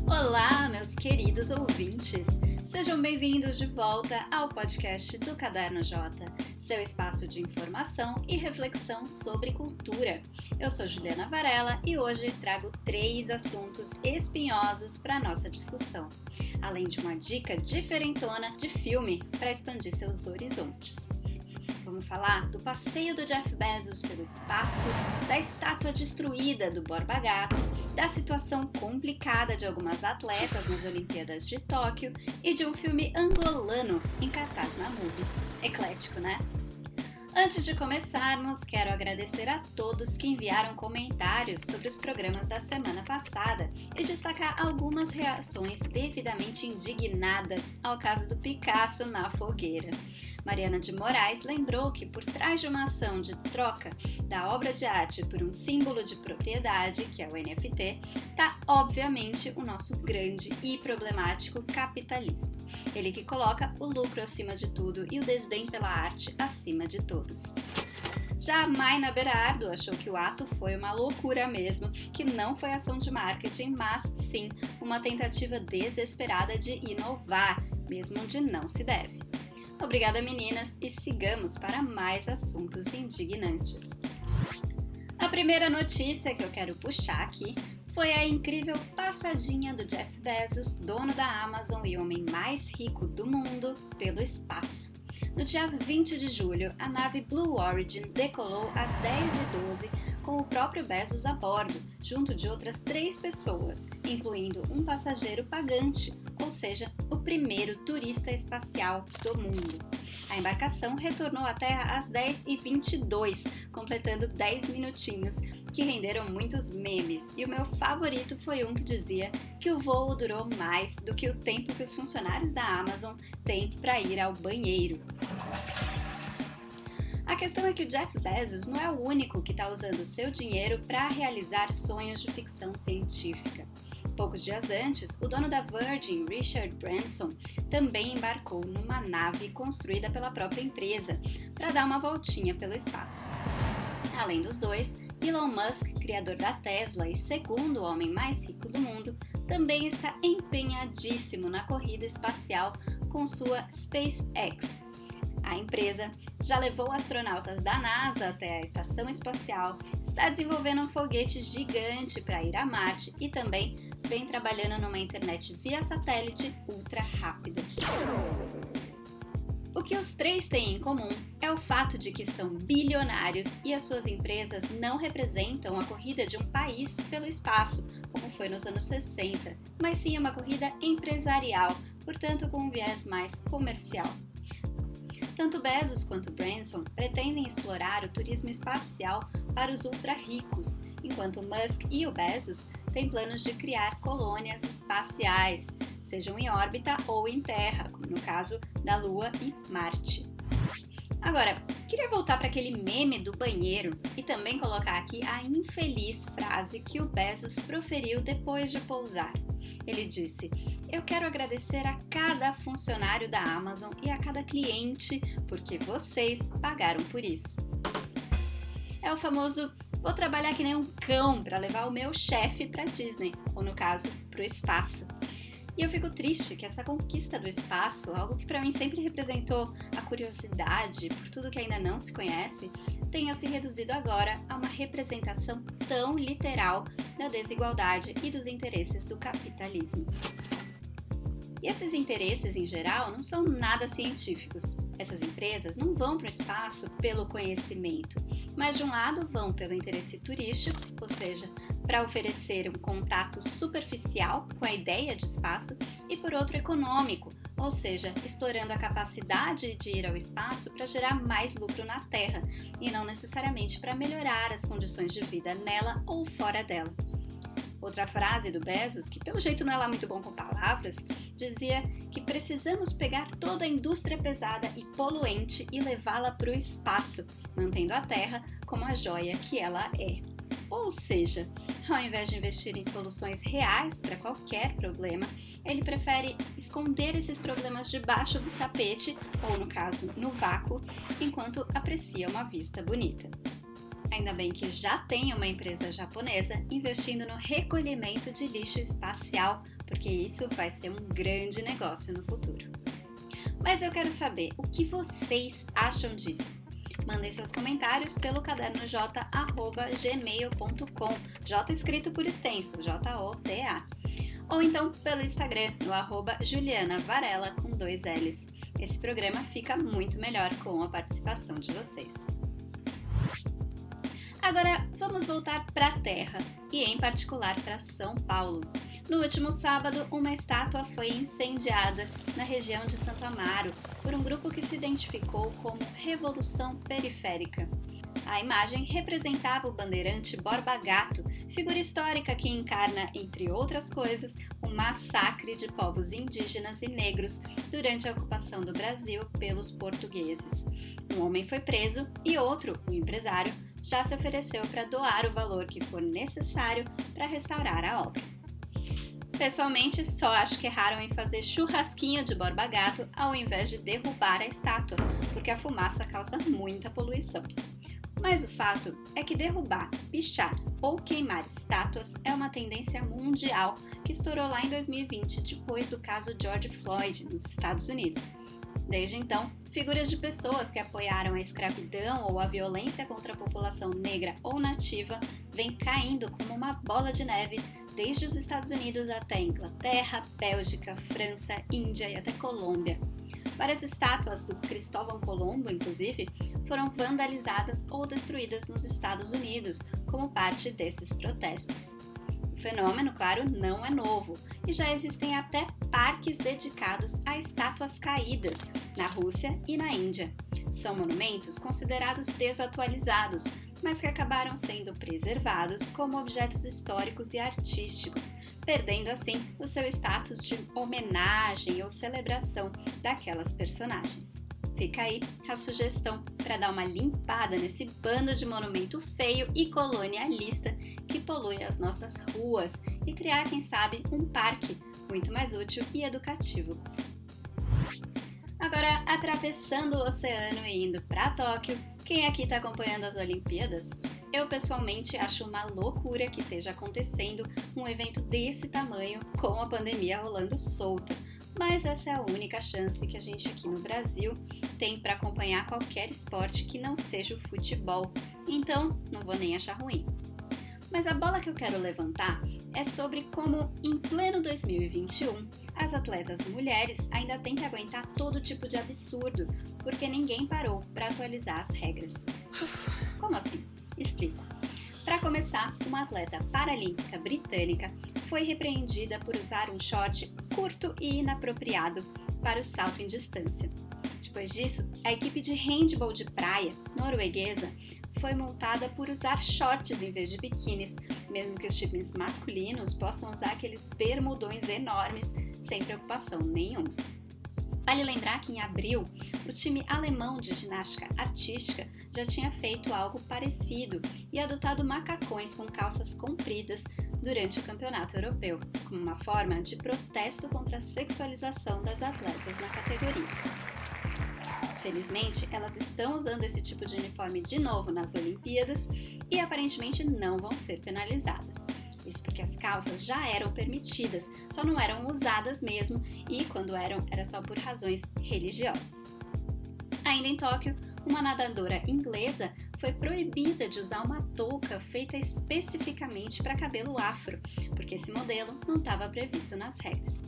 Olá, meus queridos ouvintes! Sejam bem-vindos de volta ao podcast do Caderno J, seu espaço de informação e reflexão sobre cultura. Eu sou Juliana Varela e hoje trago 3 assuntos espinhosos para a nossa discussão, além de uma dica diferentona de filme para expandir seus horizontes. Vamos falar do passeio do Jeff Bezos pelo espaço, da estátua destruída do Borba Gato, da situação complicada de algumas atletas nas Olimpíadas de Tóquio e de um filme angolano em cartaz na MUBI. Eclético, né? Antes de começarmos, quero agradecer a todos que enviaram comentários sobre os programas da semana passada e destacar algumas reações devidamente indignadas ao caso do Picasso na fogueira. Mariana de Moraes lembrou que por trás de uma ação de troca da obra de arte por um símbolo de propriedade, que é o NFT, está obviamente o nosso grande e problemático capitalismo. Ele que coloca o lucro acima de tudo e o desdém pela arte acima de todos. Já a Mayna Berardo achou que o ato foi uma loucura mesmo, que não foi ação de marketing, mas sim uma tentativa desesperada de inovar, mesmo onde não se deve. Obrigada, meninas, e sigamos para mais assuntos indignantes. A primeira notícia que eu quero puxar aqui foi a incrível passadinha do Jeff Bezos, dono da Amazon e homem mais rico do mundo, pelo espaço. No dia 20 de julho, a nave Blue Origin decolou às 10h12 com o próprio Bezos a bordo, junto de outras 3 pessoas, incluindo um passageiro pagante, ou seja, o primeiro turista espacial do mundo. A embarcação retornou à Terra às 10h22, completando 10 minutinhos, que renderam muitos memes, e o meu favorito foi um que dizia que o voo durou mais do que o tempo que os funcionários da Amazon têm para ir ao banheiro. A questão é que o Jeff Bezos não é o único que está usando o seu dinheiro para realizar sonhos de ficção científica. Poucos dias antes, o dono da Virgin, Richard Branson, também embarcou numa nave construída pela própria empresa para dar uma voltinha pelo espaço. Além dos dois, Elon Musk, criador da Tesla e segundo homem mais rico do mundo, também está empenhadíssimo na corrida espacial com sua SpaceX. A empresa já levou astronautas da NASA até a estação espacial, está desenvolvendo um foguete gigante para ir a Marte e também vem trabalhando numa internet via satélite ultra rápida. O que os 3 têm em comum é o fato de que são bilionários e as suas empresas não representam a corrida de um país pelo espaço, como foi nos anos 60, mas sim uma corrida empresarial, portanto com um viés mais comercial. Tanto Bezos quanto Branson pretendem explorar o turismo espacial para os ultra-ricos, enquanto Musk e o Bezos têm planos de criar colônias espaciais, sejam em órbita ou em Terra, como no caso da Lua e Marte. Agora, queria voltar para aquele meme do banheiro e também colocar aqui a infeliz frase que o Bezos proferiu depois de pousar. Ele disse: "Eu quero agradecer a cada funcionário da Amazon e a cada cliente, porque vocês pagaram por isso." É o famoso "vou trabalhar que nem um cão para levar o meu chefe para Disney", ou no caso, para o espaço. E eu fico triste que essa conquista do espaço, algo que para mim sempre representou a curiosidade por tudo que ainda não se conhece, tenha se reduzido agora a uma representação tão literal da desigualdade e dos interesses do capitalismo. E esses interesses, em geral, não são nada científicos. Essas empresas não vão para o espaço pelo conhecimento, mas de um lado vão pelo interesse turístico, ou seja, para oferecer um contato superficial com a ideia de espaço, e por outro econômico, ou seja, explorando a capacidade de ir ao espaço para gerar mais lucro na Terra, e não necessariamente para melhorar as condições de vida nela ou fora dela. Outra frase do Bezos, que pelo jeito não é lá muito bom com palavras, dizia que precisamos pegar toda a indústria pesada e poluente e levá-la para o espaço, mantendo a Terra como a joia que ela é. Ou seja, ao invés de investir em soluções reais para qualquer problema, ele prefere esconder esses problemas debaixo do tapete, ou no caso, no vácuo, enquanto aprecia uma vista bonita. Ainda bem que já tem uma empresa japonesa investindo no recolhimento de lixo espacial porque isso vai ser um grande negócio no futuro. Mas eu quero saber o que vocês acham disso. Mandem seus comentários pelo cadernoj@gmail.com, J escrito por extenso, J-O-T-A. Ou então pelo Instagram, no @JulianaVarela com 2 L's. Esse programa fica muito melhor com a participação de vocês. Agora vamos voltar para a terra, e em particular para São Paulo. No último sábado, uma estátua foi incendiada na região de Santo Amaro por um grupo que se identificou como Revolução Periférica. A imagem representava o bandeirante Borba Gato, figura histórica que encarna, entre outras coisas, o massacre de povos indígenas e negros durante a ocupação do Brasil pelos portugueses. Um homem foi preso e outro, um empresário, já se ofereceu para doar o valor que for necessário para restaurar a obra. Pessoalmente, só acho que erraram em fazer churrasquinho de Borba Gato ao invés de derrubar a estátua, porque a fumaça causa muita poluição. Mas o fato é que derrubar, pichar ou queimar estátuas é uma tendência mundial que estourou lá em 2020, depois do caso George Floyd, nos Estados Unidos. Desde então, figuras de pessoas que apoiaram a escravidão ou a violência contra a população negra ou nativa vêm caindo como uma bola de neve desde os Estados Unidos até Inglaterra, Bélgica, França, Índia e até Colômbia. Várias estátuas do Cristóvão Colombo, inclusive, foram vandalizadas ou destruídas nos Estados Unidos como parte desses protestos. O fenômeno, claro, não é novo e já existem até parques dedicados a estátuas caídas na Rússia e na Índia. São monumentos considerados desatualizados, mas que acabaram sendo preservados como objetos históricos e artísticos, perdendo assim o seu status de homenagem ou celebração daquelas personagens. Fica aí a sugestão para dar uma limpada nesse bando de monumento feio e colonialista que polui as nossas ruas e criar, quem sabe, um parque muito mais útil e educativo. Agora, atravessando o oceano e indo para Tóquio, quem aqui está acompanhando as Olimpíadas? Eu pessoalmente acho uma loucura que esteja acontecendo um evento desse tamanho com a pandemia rolando solta. Mas essa é a única chance que a gente aqui no Brasil tem para acompanhar qualquer esporte que não seja o futebol, então não vou nem achar ruim. Mas a bola que eu quero levantar é sobre como, em pleno 2021, as atletas mulheres ainda têm que aguentar todo tipo de absurdo, porque ninguém parou para atualizar as regras. Como assim? Explico. Para começar, uma atleta paralímpica britânica foi repreendida por usar um short curto e inapropriado para o salto em distância. Depois disso, a equipe de handball de praia norueguesa foi multada por usar shorts em vez de biquínis, mesmo que os times masculinos possam usar aqueles bermudões enormes sem preocupação nenhuma. Vale lembrar que em abril, o time alemão de ginástica artística já tinha feito algo parecido e adotado macacões com calças compridas durante o campeonato europeu, como uma forma de protesto contra a sexualização das atletas na categoria. Felizmente, elas estão usando esse tipo de uniforme de novo nas Olimpíadas e aparentemente não vão ser penalizadas. Isso porque as calças já eram permitidas, só não eram usadas mesmo e, quando eram, era só por razões religiosas. Ainda em Tóquio, uma nadadora inglesa foi proibida de usar uma touca feita especificamente para cabelo afro, porque esse modelo não estava previsto nas regras.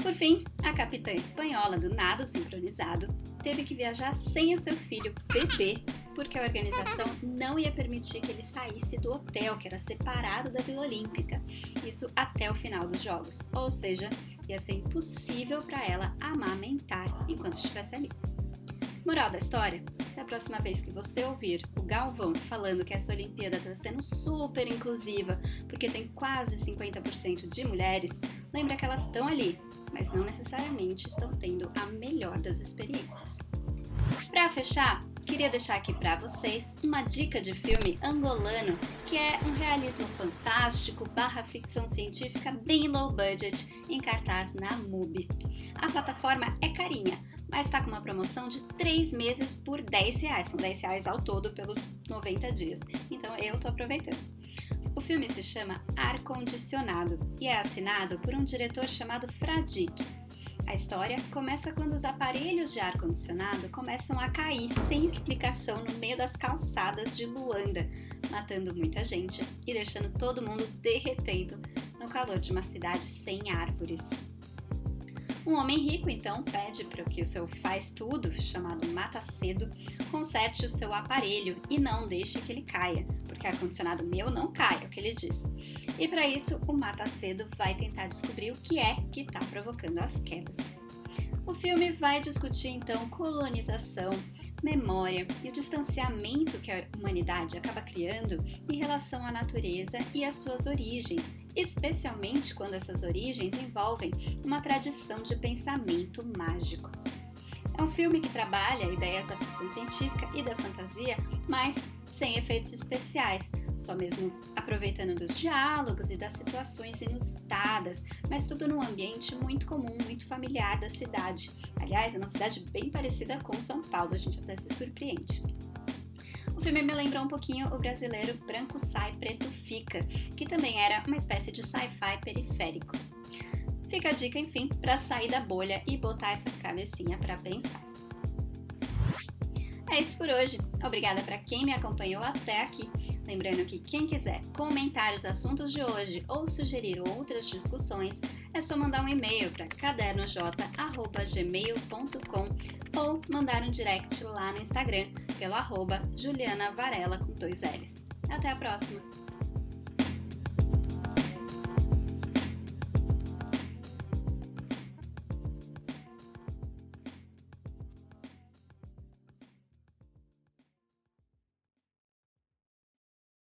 Por fim, a capitã espanhola do nado sincronizado teve que viajar sem o seu filho bebê, porque a organização não ia permitir que ele saísse do hotel, que era separado da Vila Olímpica, isso até o final dos Jogos, ou seja, ia ser impossível para ela amamentar enquanto estivesse ali. Moral da história? Da próxima vez que você ouvir o Galvão falando que essa Olimpíada está sendo super inclusiva porque tem quase 50% de mulheres, lembra que elas estão ali, mas não necessariamente estão tendo a melhor das experiências. Para fechar, queria deixar aqui para vocês uma dica de filme angolano que é um realismo fantástico / ficção científica bem low budget em cartaz na MUBI. A plataforma é carinha, mas está com uma promoção de 3 meses por R$10, são R$10 ao todo pelos 90 dias, então eu tô aproveitando. O O filme se chama Ar Condicionado e é assinado por um diretor chamado Fradique. A história começa quando os aparelhos de ar-condicionado começam a cair sem explicação no meio das calçadas de Luanda, matando muita gente e deixando todo mundo derretendo no calor de uma cidade sem árvores. Um homem rico, então, pede para que o seu faz-tudo, chamado Mata-Cedo, conserte o seu aparelho e não deixe que ele caia, porque ar-condicionado meu não cai, é o que ele diz. E para isso, o Mata-Cedo vai tentar descobrir o que é que está provocando as quedas. O filme vai discutir, então, colonização, memória e o distanciamento que a humanidade acaba criando em relação à natureza e às suas origens, especialmente quando essas origens envolvem uma tradição de pensamento mágico. É um filme que trabalha ideias da ficção científica e da fantasia, mas sem efeitos especiais, só mesmo aproveitando dos diálogos e das situações inusitadas, mas tudo num ambiente muito comum, muito familiar da cidade. Aliás, é uma cidade bem parecida com São Paulo, a gente até se surpreende. O filme me lembrou um pouquinho o brasileiro Branco Sai, Preto Fica, que também era uma espécie de sci-fi periférico. Fica a dica, enfim, para sair da bolha e botar essa cabecinha para pensar. É isso por hoje. Obrigada para quem me acompanhou até aqui. Lembrando que quem quiser comentar os assuntos de hoje ou sugerir outras discussões, é só mandar um e-mail para cadernoj@gmail.com ou mandar um direct lá no Instagram pelo @JulianaVarela com 2 L's. Até a próxima!